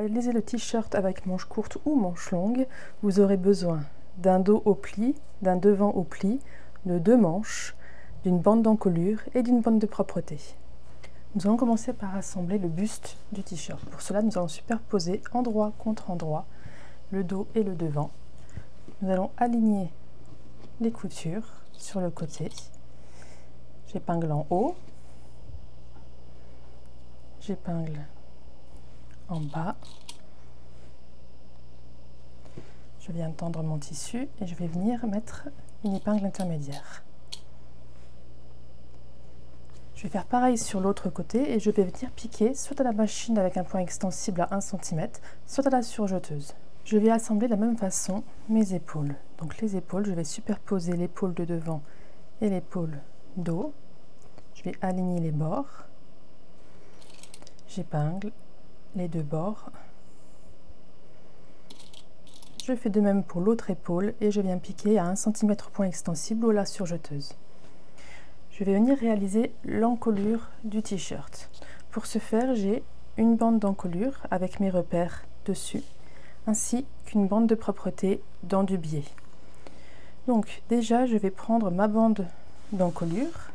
réaliser le t-shirt avec manches courtes ou manches longues, vous aurez besoin d'un dos au pli, d'un devant au pli, de 2 manches, d'une bande d'encolure et d'une bande de propreté. Nous allons commencer par assembler le buste du t-shirt. Pour cela, nous allons superposer endroit contre endroit le dos et le devant. Nous allons aligner les coutures sur le côté. J'épingle en haut, j'épingle en bas. Je viens tendre mon tissu et je vais venir mettre une épingle intermédiaire. Je vais faire pareil sur l'autre côté et je vais venir piquer soit à la machine avec un point extensible à 1 cm, soit à la surjeteuse. Je vais assembler de la même façon mes épaules. Donc les épaules, je vais superposer l'épaule de devant et l'épaule dos. Je vais aligner les bords. J'épingle les 2 bords. Je fais de même pour l'autre épaule et je viens piquer à 1 cm point extensible ou à la surjeteuse. Je vais venir réaliser l'encolure du t-shirt. Pour ce faire, j'ai une bande d'encolure avec mes repères dessus, ainsi qu'une bande de propreté dans du biais. Donc déjà, je vais prendre ma bande d'encolure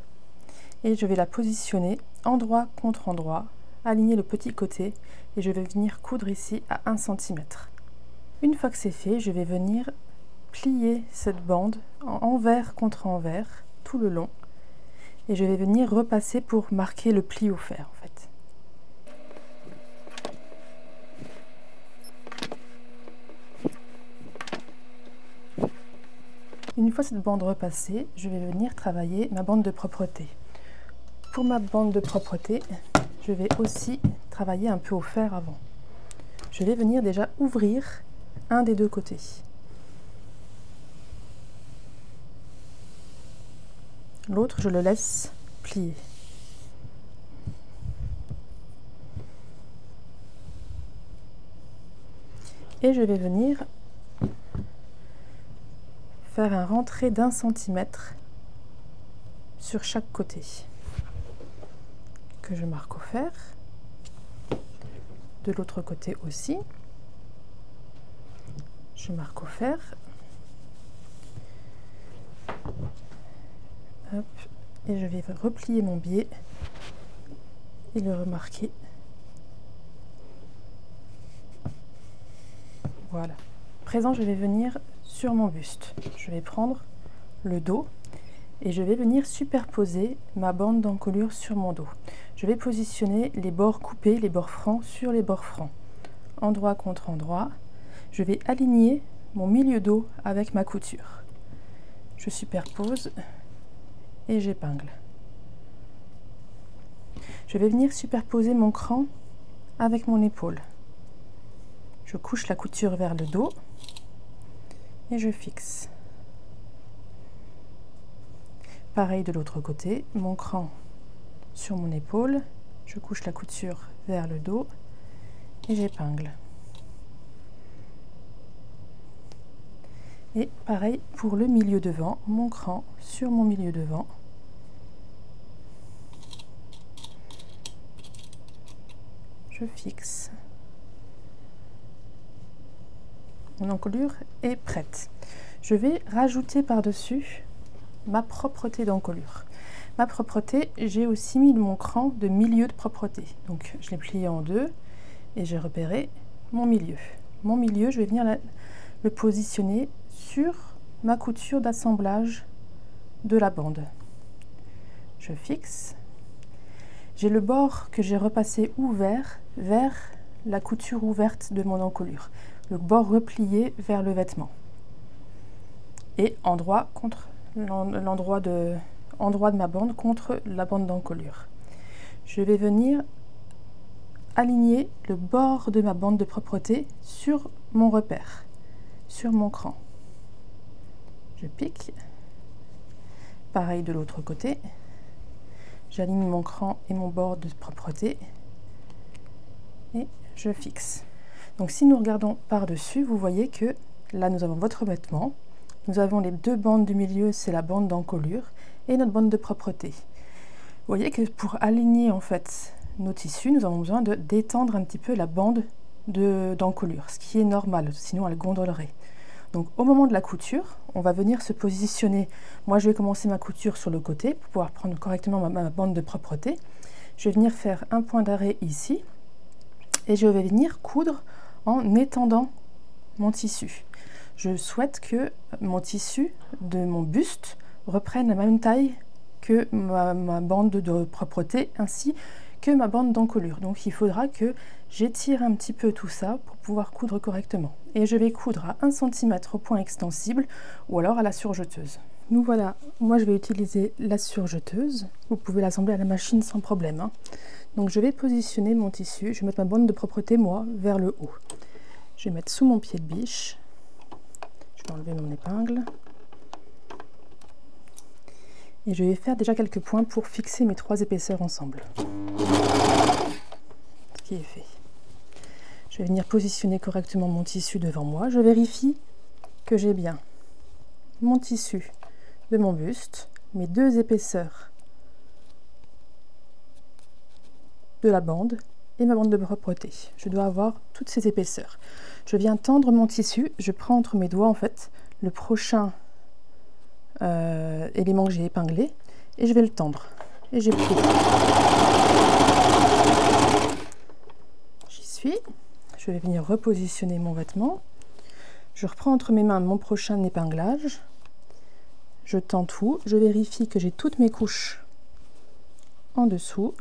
et je vais la positionner endroit contre endroit, aligner le petit côté et je vais venir coudre ici à 1 cm. Une fois que c'est fait, je vais venir plier cette bande en envers contre envers tout le long et je vais venir repasser pour marquer le pli au fer en fait. Une fois cette bande repassée, je vais venir travailler ma bande de propreté. Pour ma bande de propreté, je vais aussi travailler un peu au fer avant. Je vais venir déjà ouvrir un des 2 côtés. L'autre, je le laisse plier. Et je vais venir faire un rentré d'1 cm sur chaque côté que je marque au fer. De l'autre côté aussi, je marque au fer. Hop, et je vais replier mon biais et le remarquer. Voilà. À présent, je vais venir sur mon buste. Je vais prendre le dos et je vais venir superposer ma bande d'encolure sur mon dos. Je vais positionner les bords coupés, les bords francs sur les bords francs. Endroit contre endroit. Je vais aligner mon milieu dos avec ma couture. Je superpose et j'épingle. Je vais venir superposer mon cran avec mon épaule. Je couche la couture vers le dos et je fixe. Pareil de l'autre côté, mon cran sur mon épaule, je couche la couture vers le dos et j'épingle. Et pareil pour le milieu devant, mon cran sur mon milieu devant. Je fixe. Mon encolure est prête. Je vais rajouter par-dessus ma propreté d'encolure. Ma propreté, j'ai aussi mis mon cran de milieu de propreté. Donc je l'ai plié en 2 et j'ai repéré mon milieu. Mon milieu, je vais venir le positionner sur ma couture d'assemblage de la bande. Je fixe. J'ai le bord que j'ai repassé ouvert vers la couture ouverte de mon encolure. Le bord replié vers le vêtement. Et endroit contre l'endroit de ma bande contre la bande d'encolure. Je vais venir aligner le bord de ma bande de propreté sur mon repère, sur mon cran. Je pique. Pareil de l'autre côté. J'aligne mon cran et mon bord de propreté et je fixe. Donc si nous regardons par-dessus, vous voyez que là nous avons votre vêtement, nous avons les 2 bandes du milieu, c'est la bande d'encolure et notre bande de propreté. Vous voyez que pour aligner en fait nos tissus, nous avons besoin de détendre un petit peu la bande d'encolure, ce qui est normal, sinon elle gondolerait. Donc au moment de la couture, on va venir se positionner. Moi je vais commencer ma couture sur le côté pour pouvoir prendre correctement ma bande de propreté. Je vais venir faire un point d'arrêt ici et je vais venir coudre en étendant mon tissu. Je souhaite que mon tissu de mon buste reprenne la même taille que ma bande de propreté ainsi que ma bande d'encolure. Donc il faudra que j'étire un petit peu tout ça pour pouvoir coudre correctement. Et je vais coudre à 1 cm au point extensible ou alors à la surjeteuse. Nous voilà, moi je vais utiliser la surjeteuse. Vous pouvez l'assembler à la machine sans problème, hein. Donc je vais positionner mon tissu, je vais mettre ma bande de propreté moi vers le haut. Je vais mettre sous mon pied de biche. Je vais enlever mon épingle. Et je vais faire déjà quelques points pour fixer mes 3 épaisseurs ensemble. Ce qui est fait. Je vais venir positionner correctement mon tissu devant moi. Je vérifie que j'ai bien mon tissu de mon buste, mes 2 épaisseurs de la bande et ma bande de propreté. Je dois avoir toutes ces épaisseurs. Je viens tendre mon tissu, je prends entre mes doigts en fait le prochain élément que j'ai épinglé et je vais le tendre. Et j'ai pris. J'y suis. Je vais venir repositionner mon vêtement. Je reprends entre mes mains mon prochain épinglage. Je tends tout. Je vérifie que j'ai toutes mes couches en dessous.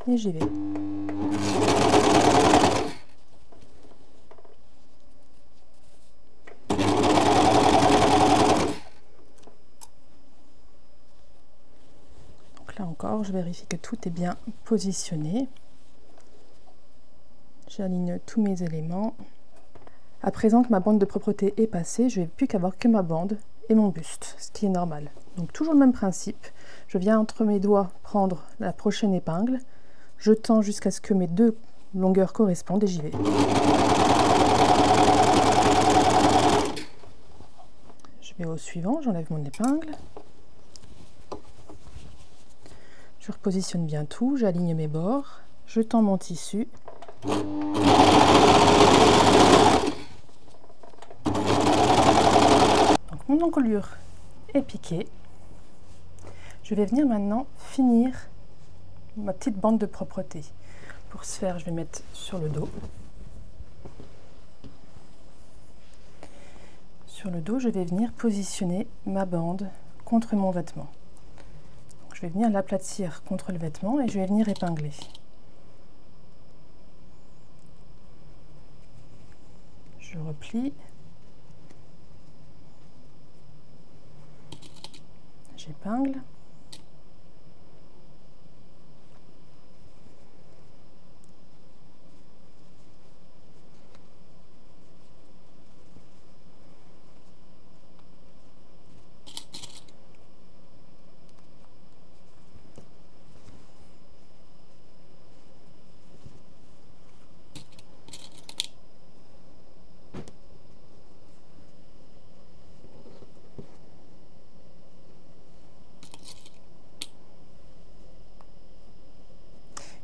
Et j'y vais. Là encore, je vérifie que tout est bien positionné. J'aligne tous mes éléments. À présent que ma bande de propreté est passée, je n'ai plus qu'avoir que ma bande et mon buste, ce qui est normal. Donc toujours le même principe. Je viens entre mes doigts prendre la prochaine épingle. Je tends jusqu'à ce que mes 2 longueurs correspondent et j'y vais. Je vais au suivant, j'enlève mon épingle. Je repositionne bien tout, j'aligne mes bords, je tends mon tissu. Donc mon encolure est piquée. Je vais venir maintenant finir ma petite bande de propreté. Pour ce faire, je vais mettre sur le dos. Sur le dos, je vais venir positionner ma bande contre mon vêtement. Je vais venir l'aplatir contre le vêtement et je vais venir épingler. Je replie. J'épingle.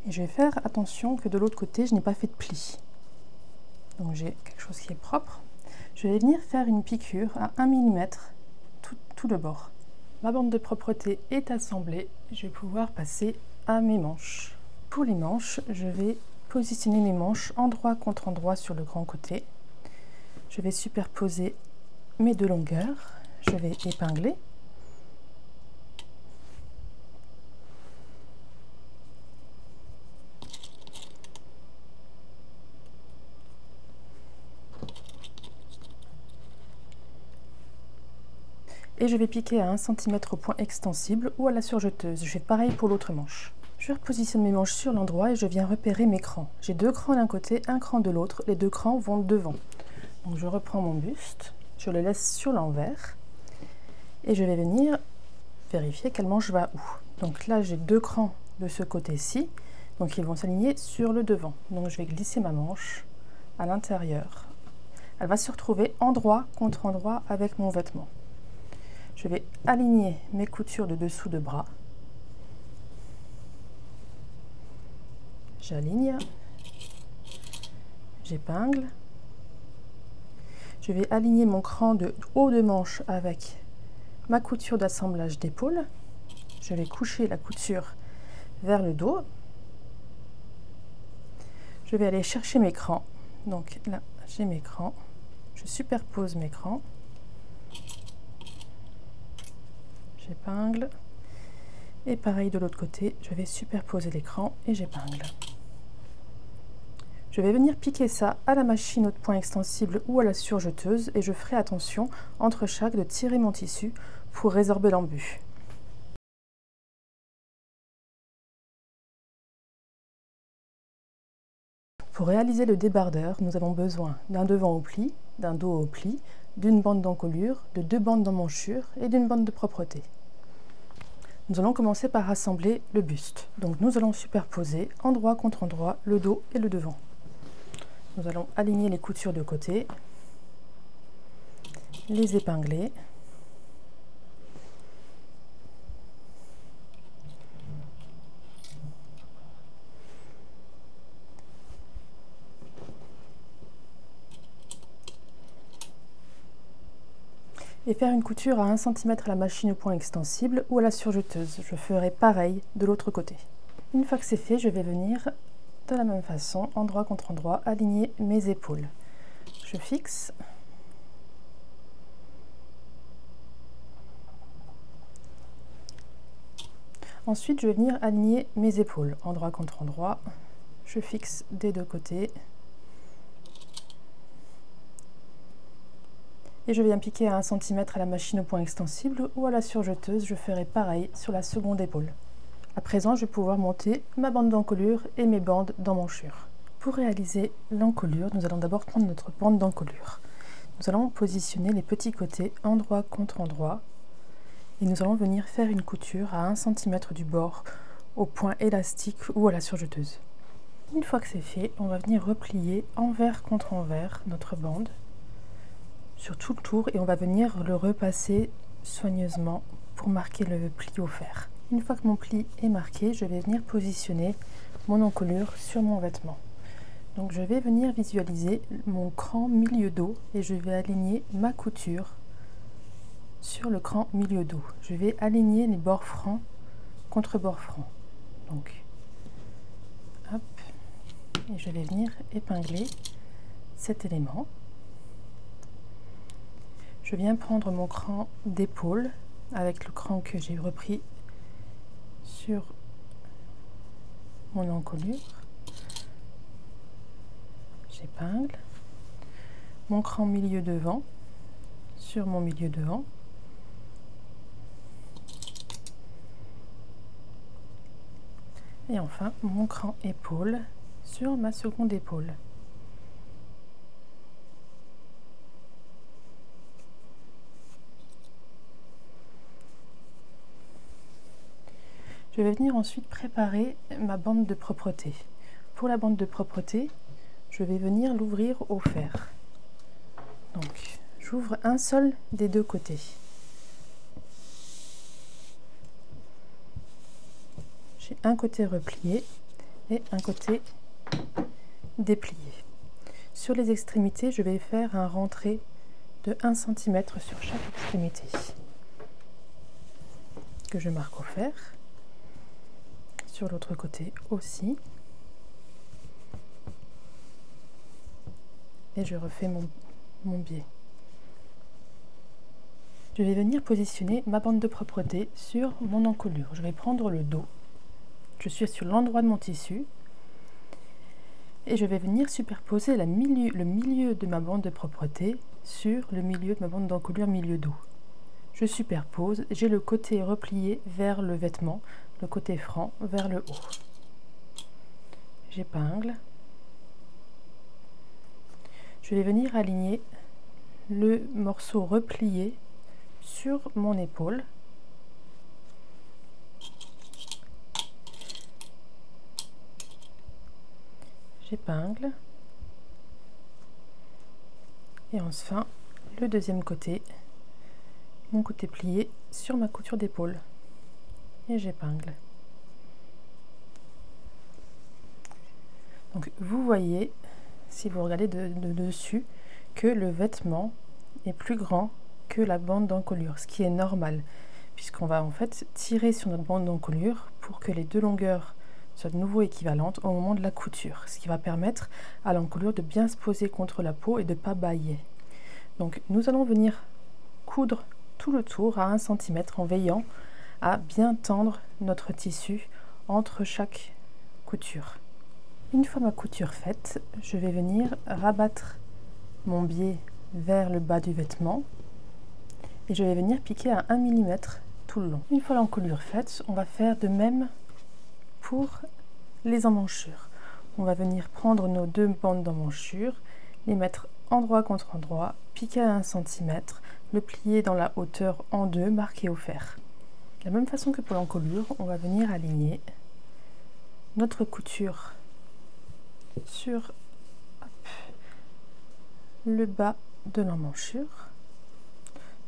Et je vais faire attention que de l'autre côté, je n'ai pas fait de pli. Donc j'ai quelque chose qui est propre. Je vais venir faire une piqûre à 1 mm tout le bord. Ma bande de propreté est assemblée. Je vais pouvoir passer à mes manches. Pour les manches, je vais positionner mes manches endroit contre endroit sur le grand côté. Je vais superposer mes 2 longueurs. Je vais épingler. Et je vais piquer à 1 cm au point extensible ou à la surjeteuse. Je fais pareil pour l'autre manche. Je repositionne mes manches sur l'endroit et je viens repérer mes crans. J'ai 2 crans d'un côté, un cran de l'autre. Les 2 crans vont devant. Donc je reprends mon buste, je le laisse sur l'envers et je vais venir vérifier quelle manche va où. Donc là j'ai 2 crans de ce côté-ci, donc ils vont s'aligner sur le devant. Donc je vais glisser ma manche à l'intérieur. Elle va se retrouver endroit contre endroit avec mon vêtement. Je vais aligner mes coutures de dessous de bras. j'aligne, j'épingle. Je vais aligner mon cran de haut de manche avec ma couture d'assemblage d'épaule. Je vais coucher la couture vers le dos. Je vais aller chercher mes crans. Donc là, j'ai mes crans. Je superpose mes crans. J'épingle. Et pareil de l'autre côté, je vais superposer les crans et j'épingle. Je vais venir piquer ça à la machine au point extensible ou à la surjeteuse et je ferai attention entre chaque de tirer mon tissu pour résorber l'embut. Pour réaliser le débardeur, nous avons besoin d'un devant au pli, d'un dos au pli, d'une bande d'encolure, de 2 bandes d'emmanchure et d'une bande de propreté. Nous allons commencer par assembler le buste. Donc nous allons superposer endroit contre endroit le dos et le devant. Nous allons aligner les coutures de côté, les épingler. Et faire une couture à 1 cm à la machine au point extensible ou à la surjeteuse. Je ferai pareil de l'autre côté. Une fois que c'est fait, je vais venir de la même façon, endroit contre endroit, aligner mes épaules. Je fixe. Ensuite, je vais venir aligner mes épaules, endroit contre endroit. Je fixe des deux côtés. Et je viens piquer à 1 cm à la machine au point extensible ou à la surjeteuse. Je ferai pareil sur la seconde épaule. À présent, je vais pouvoir monter ma bande d'encolure et mes bandes d'emmanchure. Pour réaliser l'encolure, nous allons d'abord prendre notre bande d'encolure. Nous allons positionner les petits côtés endroit contre endroit et nous allons venir faire une couture à 1 cm du bord au point élastique ou à la surjeteuse. Une fois que c'est fait, on va venir replier envers contre envers notre bande sur tout le tour et on va venir le repasser soigneusement pour marquer le pli au fer. Une fois que mon pli est marqué, je vais venir positionner mon encolure sur mon vêtement. Donc je vais venir visualiser mon cran milieu dos et je vais aligner ma couture sur le cran milieu dos. Je vais aligner les bords francs contre bords francs. Donc, hop, et je vais venir épingler cet élément. Je viens prendre mon cran d'épaule avec le cran que j'ai repris sur mon encolure. J'épingle mon cran milieu devant sur mon milieu devant. Et enfin mon cran épaule sur ma seconde épaule. Je vais venir ensuite préparer ma bande de propreté. Pour la bande de propreté, je vais venir l'ouvrir au fer. Donc, j'ouvre un seul des deux côtés. J'ai un côté replié et un côté déplié. Sur les extrémités, je vais faire un rentré de 1 cm sur chaque extrémité que je marque au fer. Sur l'autre côté aussi. Et je refais mon biais. Je vais venir positionner ma bande de propreté sur mon encolure. Je vais prendre le dos. Je suis sur l'endroit de mon tissu. Et je vais venir superposer le milieu de ma bande de propreté sur le milieu de ma bande d'encolure milieu dos. Je superpose, j'ai le côté replié vers le vêtement, le côté franc vers le haut. J'épingle. Je vais venir aligner le morceau replié sur mon épaule. J'épingle. Et enfin, le deuxième côté, mon côté plié sur ma couture d'épaule. Et j'épingle. Donc vous voyez, si vous regardez de dessus, que le vêtement est plus grand que la bande d'encolure, ce qui est normal, puisqu'on va en fait tirer sur notre bande d'encolure pour que les deux longueurs soient de nouveau équivalentes au moment de la couture, ce qui va permettre à l'encolure de bien se poser contre la peau et de ne pas bâiller. Donc nous allons venir coudre tout le tour à 1 cm en veillant à bien tendre notre tissu entre chaque couture. Une fois ma couture faite, je vais venir rabattre mon biais vers le bas du vêtement et je vais venir piquer à 1 mm tout le long. Une fois l'encolure faite, on va faire de même pour les emmanchures. On va venir prendre nos deux bandes d'emmanchure, les mettre endroit contre endroit, piquer à 1 cm, le plier dans la hauteur en deux, marqué au fer. De la même façon que pour l'encolure, on va venir aligner notre couture sur le bas de l'emmanchure.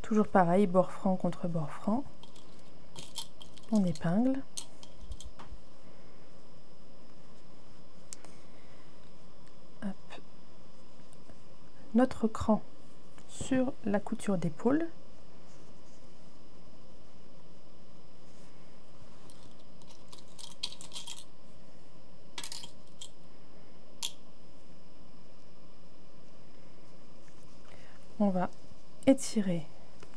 Toujours pareil, bord franc contre bord franc. On épingle. Hop. Notre cran sur la couture d'épaule. On va étirer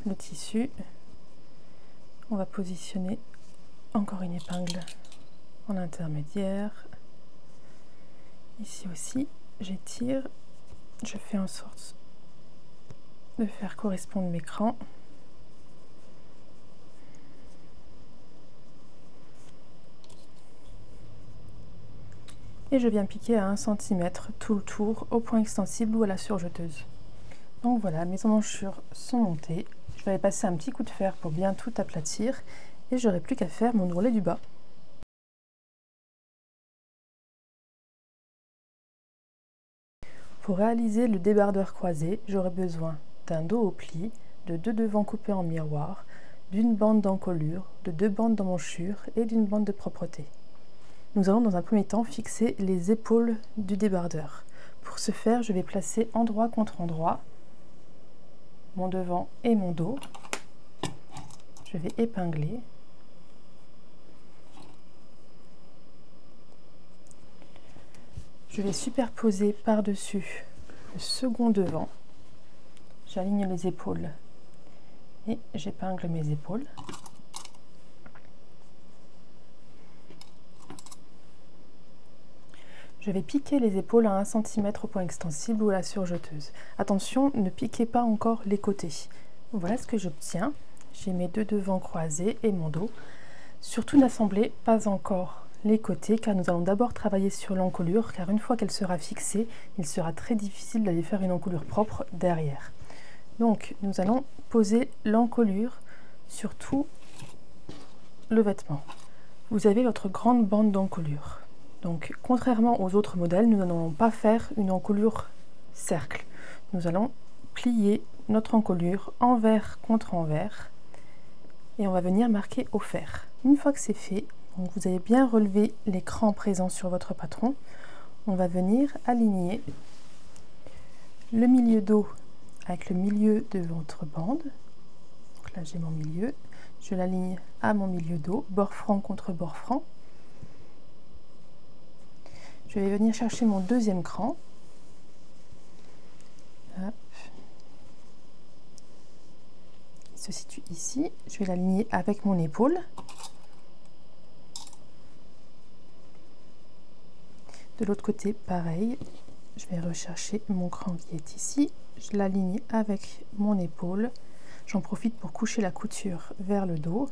le tissu, on va positionner encore une épingle en intermédiaire. Ici aussi, j'étire, je fais en sorte de faire correspondre mes crans. Et je viens piquer à 1 cm tout le tour au point extensible ou à la surjeteuse. Donc voilà, mes emmanchures sont montées. Je vais aller passer un petit coup de fer pour bien tout aplatir et j'aurai plus qu'à faire mon ourlet du bas. Pour réaliser le débardeur croisé, j'aurai besoin d'un dos au pli, de 2 devants coupés en miroir, d'une bande d'encolure, de 2 bandes d'emmanchure et d'une bande de propreté. Nous allons dans un premier temps fixer les épaules du débardeur. Pour ce faire, je vais placer endroit contre endroit mon devant et mon dos. Je vais épingler. Je vais superposer par-dessus le second devant. J'aligne les épaules et j'épingle mes épaules. Je vais piquer les épaules à 1 cm au point extensible ou à la surjeteuse. Attention, ne piquez pas encore les côtés. Voilà ce que j'obtiens. J'ai mes deux devants croisés et mon dos. Surtout n'assemblez pas encore les côtés car nous allons d'abord travailler sur l'encolure car une fois qu'elle sera fixée, il sera très difficile d'aller faire une encolure propre derrière. Donc nous allons poser l'encolure sur tout le vêtement. Vous avez votre grande bande d'encolure. Donc, contrairement aux autres modèles, nous n'allons pas faire une encolure cercle. Nous allons plier notre encolure envers contre envers et on va venir marquer au fer. Une fois que c'est fait, donc vous avez bien relevé les crans présents sur votre patron, on va venir aligner le milieu dos avec le milieu de votre bande. Donc là, j'ai mon milieu, je l'aligne à mon milieu dos, bord franc contre bord franc. Je vais venir chercher mon deuxième cran. Hop. Il se situe ici. Je vais l'aligner avec mon épaule. De l'autre côté, pareil. Je vais rechercher mon cran qui est ici. Je l'aligne avec mon épaule. J'en profite pour coucher la couture vers le dos.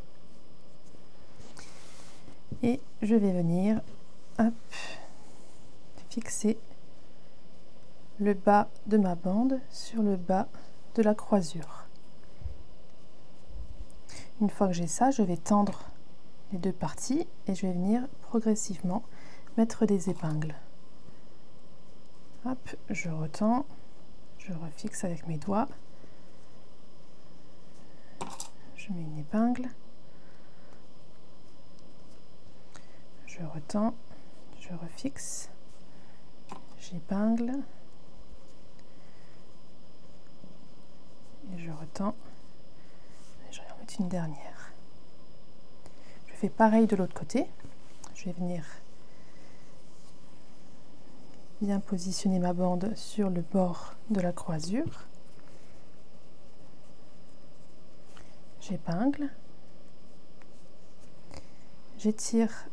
Et je vais venir hop, fixer le bas de ma bande sur le bas de la croisure. Une fois que j'ai ça, je vais tendre les deux parties et je vais venir progressivement mettre des épingles. Hop, je retends, je refixe avec mes doigts, je mets une épingle, je retends, je refixe, j'épingle et je retends et je vais en mettre une dernière. Je fais pareil de l'autre côté. Je vais venir bien positionner ma bande sur le bord de la croisure. J'épingle, j'étire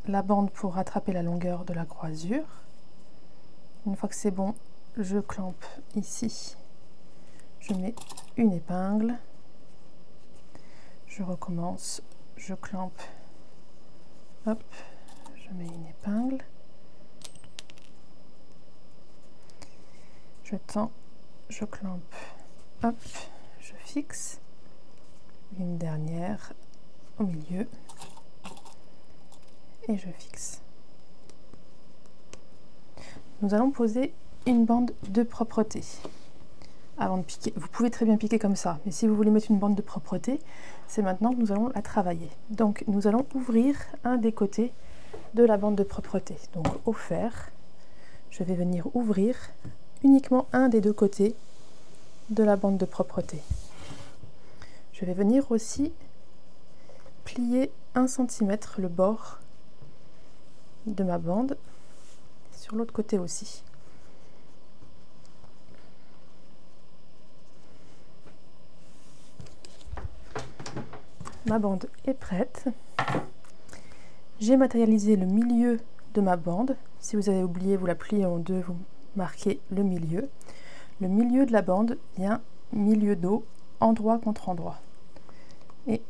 la bande pour rattraper la longueur de la croisure. Une fois que c'est bon, je clampe ici, je mets une épingle, je recommence, je clampe, hop, je mets une épingle, je tends, je clampe, hop, je fixe, une dernière au milieu et je fixe. Nous allons poser une bande de propreté avant de piquer. Vous pouvez très bien piquer comme ça, mais si vous voulez mettre une bande de propreté, c'est maintenant que nous allons la travailler. Donc nous allons ouvrir un des côtés de la bande de propreté. Donc au fer, je vais venir ouvrir uniquement un des deux côtés de la bande de propreté. Je vais venir aussi plier 1 cm le bord de ma bande, sur l'autre côté aussi. Ma bande est prête. J'ai matérialisé le milieu de ma bande. Si vous avez oublié, vous la pliez en deux, vous marquez le milieu. Le milieu de la bande vient milieu dos, endroit contre endroit. Et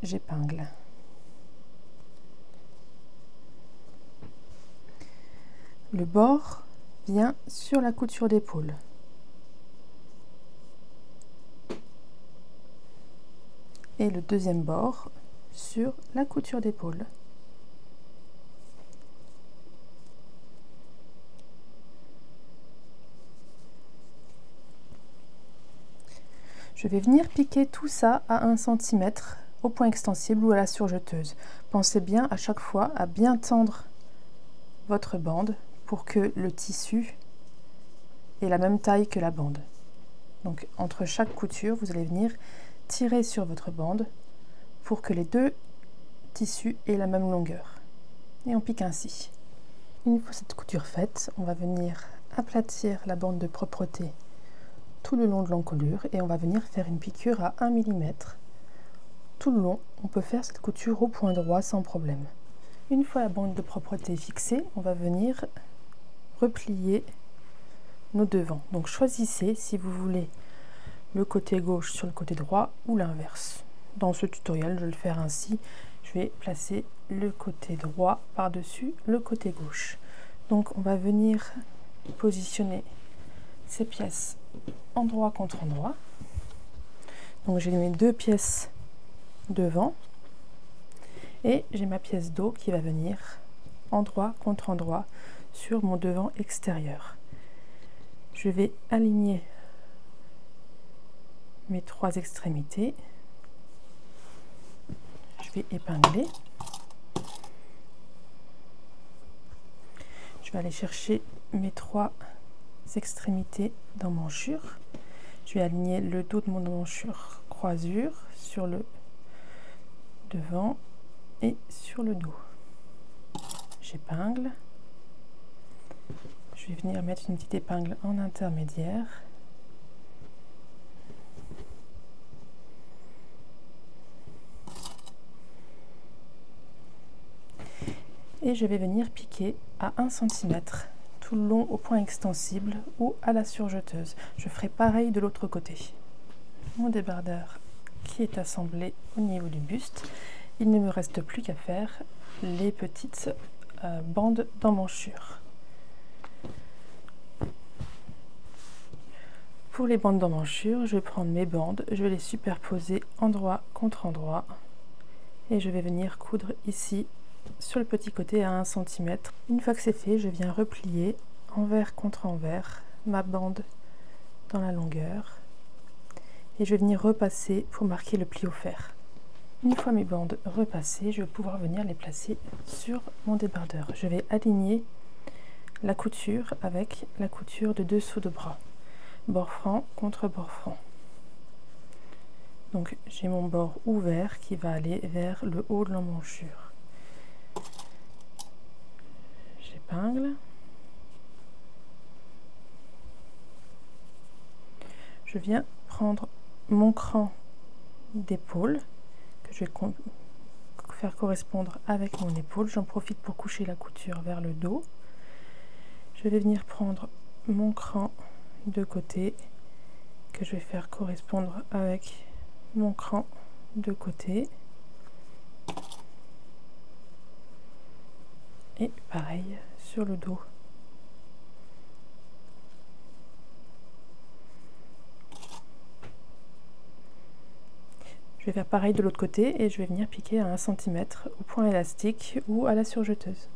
j'épingle. Le bord vient sur la couture d'épaule. Et le deuxième bord sur la couture d'épaule. Je vais venir piquer tout ça à 1 cm au point extensible ou à la surjeteuse. Pensez bien à chaque fois à bien tendre votre bande pour que le tissu ait la même taille que la bande. Donc entre chaque couture, vous allez venir tirer sur votre bande pour que les deux tissus aient la même longueur. Et on pique ainsi. Une fois cette couture faite, on va venir aplatir la bande de propreté tout le long de l'encolure et on va venir faire une piqûre à 1 mm. Tout le long, on peut faire cette couture au point droit sans problème. Une fois la bande de propreté fixée, on va venir replier nos devants. Donc choisissez si vous voulez le côté gauche sur le côté droit ou l'inverse. Dans ce tutoriel, je vais le faire ainsi. Je vais placer le côté droit par-dessus le côté gauche. Donc on va venir positionner ces pièces endroit contre endroit. Donc j'ai mes deux pièces devant et j'ai ma pièce dos qui va venir endroit contre endroit sur mon devant extérieur. Je vais aligner mes trois extrémités. Je vais épingler. Je vais aller chercher mes trois extrémités d'emmanchure. Je vais aligner le dos de mon emmanchure croisure sur le devant et sur le dos. J'épingle. Je vais venir mettre une petite épingle en intermédiaire. Et je vais venir piquer à 1 cm tout le long au point extensible ou à la surjeteuse. Je ferai pareil de l'autre côté. Mon débardeur qui est assemblé au niveau du buste, il ne me reste plus qu'à faire les petites bandes d'emmanchure. Pour les bandes d'emmanchure, je vais prendre mes bandes, je vais les superposer endroit contre endroit et je vais venir coudre ici sur le petit côté à 1 cm. Une fois que c'est fait, je viens replier envers contre envers ma bande dans la longueur et je vais venir repasser pour marquer le pli au fer. Une fois mes bandes repassées, je vais pouvoir venir les placer sur mon débardeur. Je vais aligner la couture avec la couture de dessous de bras, bord franc contre bord franc. Donc j'ai mon bord ouvert qui va aller vers le haut de l'emmanchure. J'épingle. Je viens prendre mon cran d'épaule que je vais faire correspondre avec mon épaule. J'en profite pour coucher la couture vers le dos. Je vais venir prendre mon cran de côté que je vais faire correspondre avec mon cran de côté. Et pareil sur le dos. Je vais faire pareil de l'autre côté et je vais venir piquer à 1 cm au point élastique ou à la surjeteuse.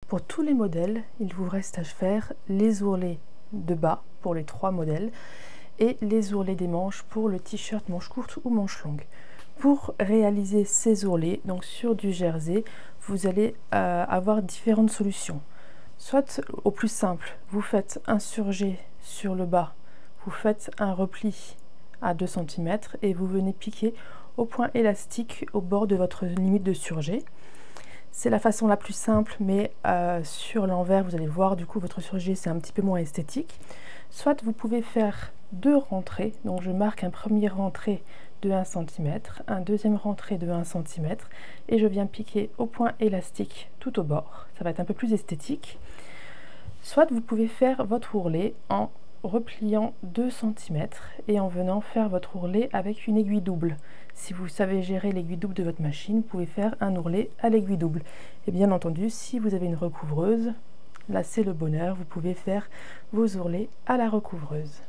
Pour tous les modèles, il vous reste à faire les ourlets de bas pour les 3 modèles et les ourlets des manches pour le t-shirt manche courte ou manche longue. Pour réaliser ces ourlets, donc sur du jersey, vous allez avoir différentes solutions. Soit au plus simple, vous faites un surjet sur le bas, vous faites un repli à 2 cm et vous venez piquer au point élastique au bord de votre limite de surjet. C'est la façon la plus simple, mais sur l'envers, vous allez voir, du coup, votre surjet, c'est un petit peu moins esthétique. Soit vous pouvez faire 2 rentrées, donc je marque un premier rentrée de 1 cm, un deuxième rentrée de 1 cm, et je viens piquer au point élastique tout au bord. Ça va être un peu plus esthétique. Soit vous pouvez faire votre ourlet en repliant 2 cm et en venant faire votre ourlet avec une aiguille double. Si vous savez gérer l'aiguille double de votre machine, vous pouvez faire un ourlet à l'aiguille double. Et bien entendu, si vous avez une recouvreuse, là c'est le bonheur, vous pouvez faire vos ourlets à la recouvreuse.